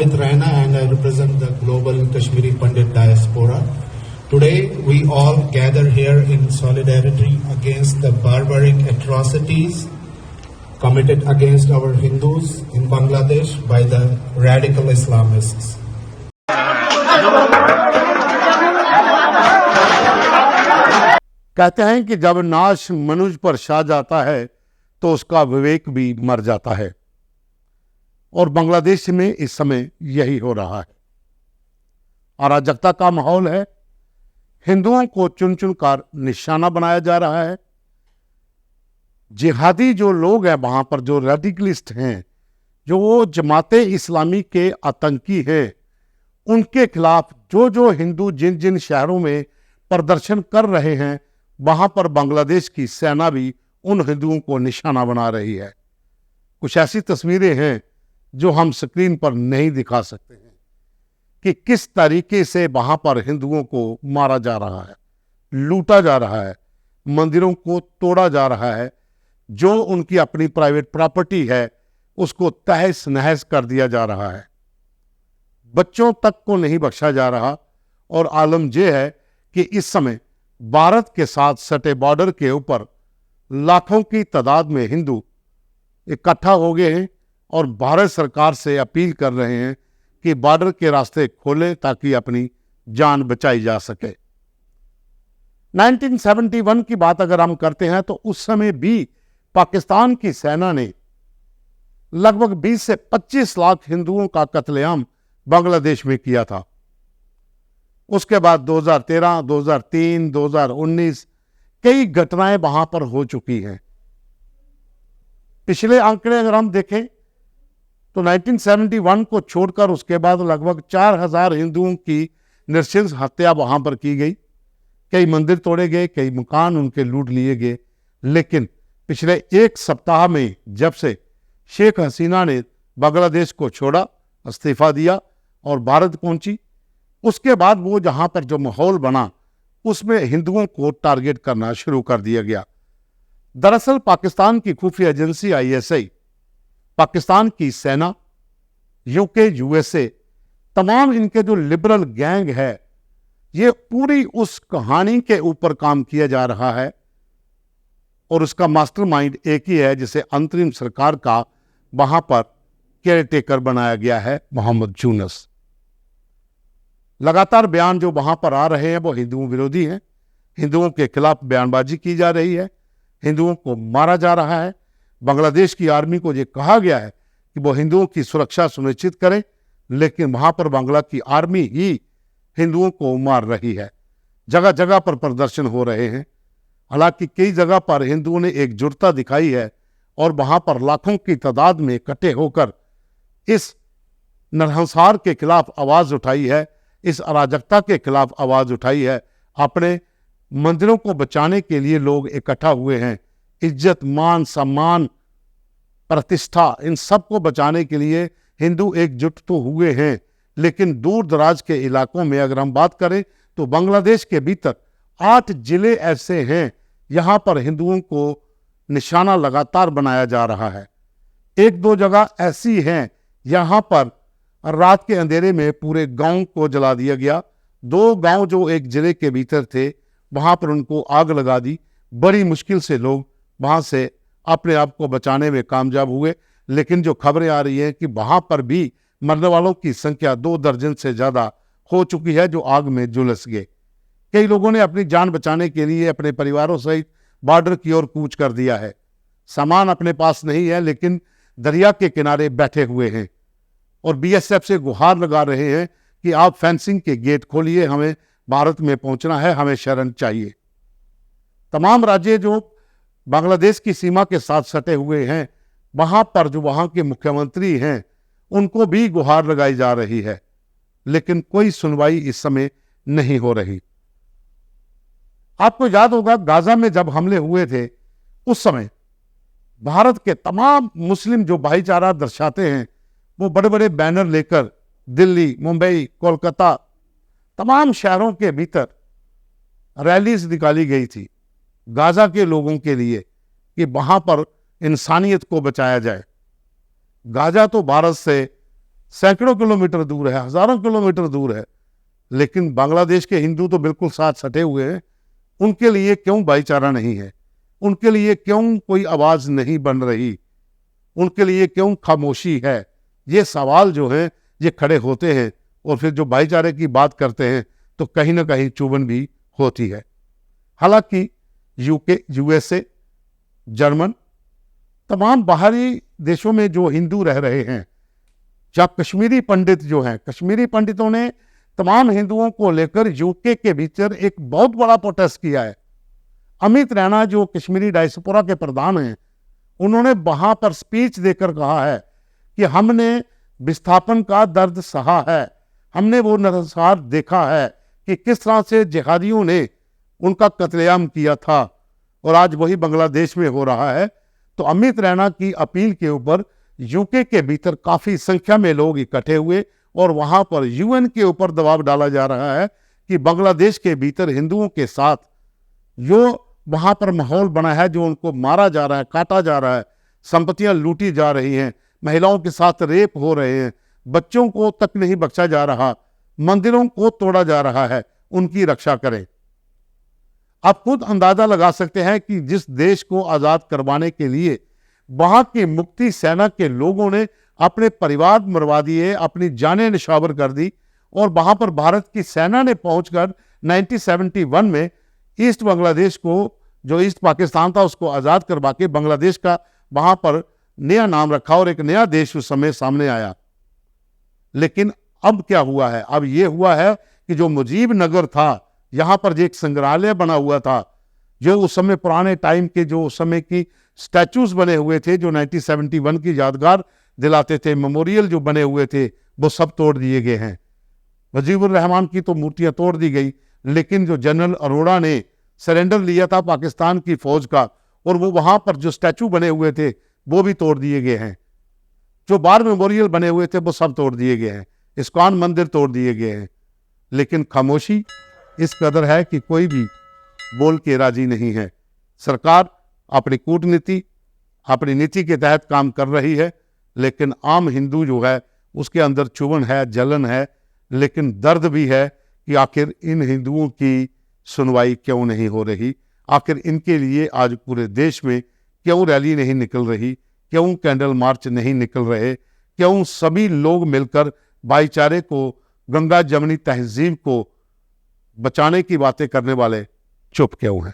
Amit Raina and I represent the global Kashmiri Pandit diaspora. Today we all gather here in solidarity against the barbaric atrocities committed against our Hindus in Bangladesh by the radical Islamists. कहते हैं कि जब नाश मनुष्य पर छा जाता है तो उसका विवेक भी मर जाता है, और बांग्लादेश में इस समय यही हो रहा है। अराजकता का माहौल है, हिंदुओं को चुन चुनकर निशाना बनाया जा रहा है। जिहादी जो लोग हैं वहां पर, जो रेडिकलिस्ट हैं, जो वो जमाते इस्लामी के आतंकी हैं, उनके खिलाफ जो हिंदू जिन जिन शहरों में प्रदर्शन कर रहे हैं, वहां पर बांग्लादेश की सेना भी उन हिंदुओं को निशाना बना रही है। कुछ ऐसी तस्वीरें हैं जो हम स्क्रीन पर नहीं दिखा सकते हैं कि किस तरीके से वहां पर हिंदुओं को मारा जा रहा है, लूटा जा रहा है, मंदिरों को तोड़ा जा रहा है, जो उनकी अपनी प्राइवेट प्रॉपर्टी है उसको तहस नहस कर दिया जा रहा है। बच्चों तक को नहीं बख्शा जा रहा। और आलम यह है कि इस समय भारत के साथ सटे बॉर्डर के ऊपर लाखों की तादाद में हिंदू इकट्ठा हो गए हैं और भारत सरकार से अपील कर रहे हैं कि बॉर्डर के रास्ते खोलें ताकि अपनी जान बचाई जा सके। 1971 की बात अगर हम करते हैं तो उस समय भी पाकिस्तान की सेना ने लगभग 20 से 25 लाख हिंदुओं का कत्लेआम बांग्लादेश में किया था। उसके बाद 2013, 2003, 2019 कई घटनाएं वहां पर हो चुकी हैं। पिछले आंकड़े अगर हम देखें तो 1971 को छोड़कर उसके बाद लगभग 4000 हिंदुओं की नृशंस हत्या वहां पर की गई। कई मंदिर तोड़े गए, कई मकान उनके लूट लिए गए। लेकिन पिछले एक सप्ताह में जब से शेख हसीना ने बांग्लादेश को छोड़ा, इस्तीफा दिया और भारत पहुंची, उसके बाद वो जहां पर जो माहौल बना उसमें हिंदुओं को टारगेट करना शुरू कर दिया गया। दरअसल पाकिस्तान की खुफिया एजेंसी ISI, पाकिस्तान की सेना, यूके, USA, तमाम इनके जो लिबरल गैंग है, ये पूरी उस कहानी के ऊपर काम किया जा रहा है और उसका मास्टरमाइंड एक ही है जिसे अंतरिम सरकार का वहां पर केयरटेकर बनाया गया है, मोहम्मद यूनुस। लगातार बयान जो वहां पर आ रहे हैं वो हिंदुओं विरोधी हैं। हिंदुओं के खिलाफ बयानबाजी की जा रही है, हिंदुओं को मारा जा रहा है। बांग्लादेश की आर्मी को ये कहा गया है कि वो हिंदुओं की सुरक्षा सुनिश्चित करे, लेकिन वहां पर बांग्ला की आर्मी ही हिंदुओं को मार रही है। जगह जगह पर प्रदर्शन हो रहे हैं। हालांकि कई जगह पर हिंदुओं ने एकजुटता दिखाई है और वहां पर लाखों की तादाद में इकट्ठे होकर इस नरसंहार के खिलाफ आवाज उठाई है, इस अराजकता के खिलाफ आवाज उठाई है। अपने मंदिरों को बचाने के लिए लोग इकट्ठा हुए हैं। इज्जत, मान, सम्मान, प्रतिष्ठा, इन सब को बचाने के लिए हिंदू एकजुट तो हुए हैं। लेकिन दूर दराज के इलाकों में अगर हम बात करें तो बांग्लादेश के भीतर 8 जिले ऐसे हैं यहां पर हिंदुओं को निशाना लगातार बनाया जा रहा है। 1-2 जगह ऐसी हैं यहां पर रात के अंधेरे में पूरे गांव को जला दिया गया। 2 गांव जो एक जिले के भीतर थे वहां पर उनको आग लगा दी। बड़ी मुश्किल से लोग वहां से अपने आप को बचाने में कामयाब हुए। लेकिन जो खबरें आ रही हैं कि वहां पर भी मरने वालों की संख्या 2 दर्जन से ज्यादा हो चुकी है जो आग में झुलस गए। कई लोगों ने अपनी जान बचाने के लिए अपने परिवारों सहित बॉर्डर की ओर कूच कर दिया है। सामान अपने पास नहीं है लेकिन दरिया के किनारे बैठे हुए हैं और BSF से गुहार लगा रहे हैं कि आप फेंसिंग के गेट खोलिए, हमें भारत में पहुंचना है, हमें शरण चाहिए। तमाम राज्य जो बांग्लादेश की सीमा के साथ सटे हुए हैं वहां पर जो वहां के मुख्यमंत्री हैं उनको भी गुहार लगाई जा रही है, लेकिन कोई सुनवाई इस समय नहीं हो रही। आपको याद होगा गाजा में जब हमले हुए थे उस समय भारत के तमाम मुस्लिम जो भाईचारा दर्शाते हैं वो बड़े बड़े बैनर लेकर दिल्ली, मुंबई, कोलकाता, तमाम शहरों के भीतर रैलीज निकाली गई थी गाजा के लोगों के लिए कि वहां पर इंसानियत को बचाया जाए। गाजा तो भारत से सैकड़ों किलोमीटर दूर है, हजारों किलोमीटर दूर है, लेकिन बांग्लादेश के हिंदू तो बिल्कुल साथ सटे हुए हैं। उनके लिए क्यों भाईचारा नहीं है? उनके लिए क्यों कोई आवाज नहीं बन रही? उनके लिए क्यों खामोशी है? ये सवाल जो है ये खड़े होते हैं, और फिर जो भाईचारे की बात करते हैं तो कहीं ना कहीं चुभन भी होती है। हालांकि यूके, यूएसए, जर्मन, तमाम बाहरी देशों में जो हिंदू रह रहे हैं, जहाँ कश्मीरी पंडित जो हैं, कश्मीरी पंडितों ने तमाम हिंदुओं को लेकर यूके के भीतर एक बहुत बड़ा प्रोटेस्ट किया है। अमित रैना जो कश्मीरी डायस्पोरा के प्रधान हैं, उन्होंने वहां पर स्पीच देकर कहा है कि हमने विस्थापन का दर्द सहा है, हमने वो नरसंहार देखा है कि किस तरह से जिहादियों ने उनका कत्लेआम किया था, और आज वही बांग्लादेश में हो रहा है। तो अमित रैना की अपील के ऊपर यूके के भीतर काफी संख्या में लोग इकट्ठे हुए, और वहां पर यूएन के ऊपर दबाव डाला जा रहा है कि बांग्लादेश के भीतर हिंदुओं के साथ जो वहां पर माहौल बना है, जो उनको मारा जा रहा है, काटा जा रहा है, संपत्तियां लूटी जा रही हैं, महिलाओं के साथ रेप हो रहे हैं, बच्चों को तक नहीं बख्शा जा रहा, मंदिरों को तोड़ा जा रहा है, उनकी रक्षा करें। आप खुद अंदाजा लगा सकते हैं कि जिस देश को आजाद करवाने के लिए वहां की मुक्ति सेना के लोगों ने अपने परिवार मरवा दिए, अपनी जानें निशावर कर दी, और वहां पर भारत की सेना ने पहुंचकर 1971 में ईस्ट बांग्लादेश को, जो ईस्ट पाकिस्तान था, उसको आजाद करवा के बांग्लादेश का वहां पर नया नाम रखा और एक नया देश उस समय सामने आया। लेकिन अब क्या हुआ है? अब यह हुआ है कि जो मुजीब नगर था, यहां पर जो एक संग्रहालय बना हुआ था, जो उस समय पुराने टाइम के जो उस समय की स्टैचूज बने हुए थे, जो 1971 की यादगार दिलाते थे, मेमोरियल जो बने हुए थे, वो सब तोड़ दिए गए हैं। मुजीबुर रहमान की तो मूर्तियां तोड़ दी गई, लेकिन जो जनरल अरोड़ा ने सरेंडर लिया था पाकिस्तान की फौज का, और वो वहां पर जो स्टैचू बने हुए थे वो भी तोड़ दिए गए हैं। जो बार मेमोरियल बने हुए थे वो सब तोड़ दिए गए हैं, इस्कॉन मंदिर तोड़ दिए गए हैं। लेकिन खामोशी इस कदर है कि कोई भी बोल के राजी नहीं है। सरकार अपनी कूटनीति, अपनी नीति के तहत काम कर रही है, लेकिन आम हिंदू जो है उसके अंदर चुभन है, जलन है, लेकिन दर्द भी है कि आखिर इन हिंदुओं की सुनवाई क्यों नहीं हो रही। आखिर इनके लिए आज पूरे देश में क्यों रैली नहीं निकल रही, क्यों कैंडल मार्च नहीं निकल रहे, क्यों सभी लोग मिलकर भाईचारे को, गंगा जमनी तहजीब को बचाने की बातें करने वाले चुप क्यों हैं?